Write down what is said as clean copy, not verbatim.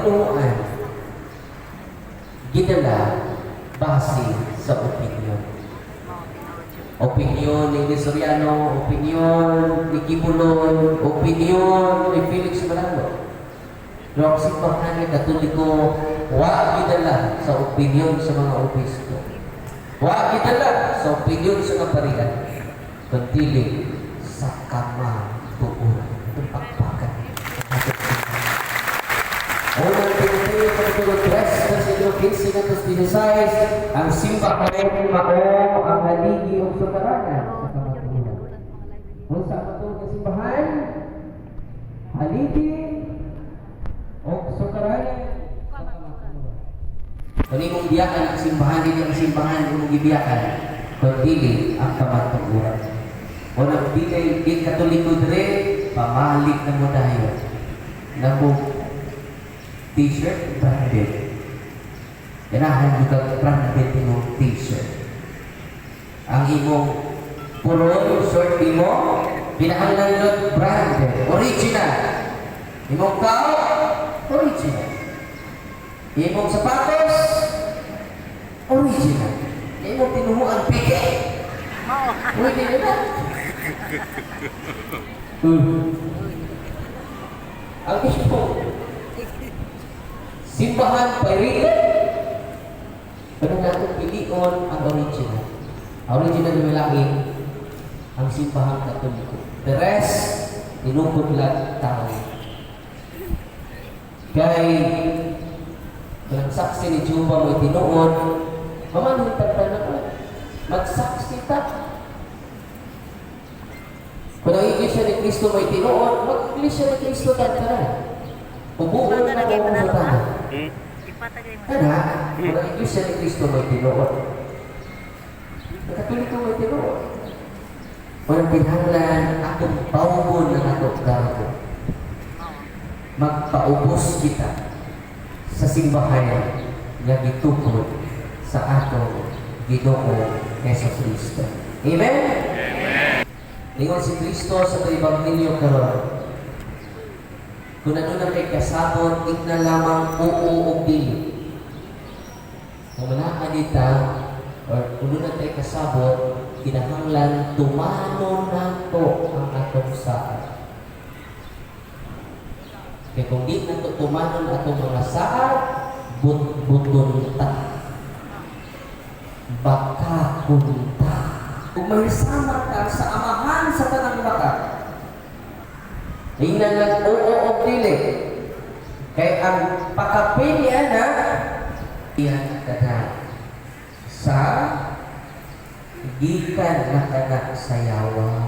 tinuan, gidala base sa opinion. Opinion ni Soriano, opinion ni Kibulon, opinion ni Felix Manalo. Pero ang simbahan ni Katoliko, wa gidala sa opinion sa mga obispo. Wa gidala sa opinion sa mga parian. Kundi sa kamatuoran. Itong pagpakan. Unang pinatay ang pagtulog 3, versículo 15 hanggang 16, ang simbahan mao ang haligi o sukaranan sa kamatuoran. Kung sa matulog ng simbahan, haligi o sukaranan sa kamatuoran. Kung imong biyakan ang simbahan, hindi ang simbahan imong gibiyakan, kundi ang kamatuoran. O nagbigay di Katoliko dire, pamalik na mo dahil na mo t-shirt branded. Ganahan juga branded mo t-shirt. Ang imong pulong short mo, pinahanglan branded, original. Imong kao, original. Imong sapatos, original. Imong tinuhuan, peke. Pwede na. Ang ispo, simbahan pairin, pero natin pilion ang original. Ang original na malaki, ang simbahan Katoliko. The rest, tinukod lang tao. Kaya, ang saksi ni Juba mo'y tinuod, mamanhintag tayo na ko. Magsaksi ta. Kung ang Iglesia ni Cristo may tinuod, mag-Iglesia ni Cristo tanda. Ubuon na mo ang batana. Kaya, kung ang Iglesia ni Cristo may tinuod, Katoliko may tinuod. Walang pinahanglan akong paubon ng atong garbo. Magpaubos kita sa simbahan nga gitukod sa atong Ginoo Hesus Kristo. Amen? Lingon si Kristo sa Ebanghelyo karon. Kung ano na kay kasabot, igna lamang oo o dili. Kung wala dita, or kung na kay kasabot, kinahanglan tumano nato ang atong saad. Kaya kung di nato tumano ang atong mga saad, buton ta. Baka kunta. Kung may sama ka sa amahan sa tanang baka, tingnan lang oo o dili. Kaya ang pakapilian na iyan ka sa gikan na kanak sayawa.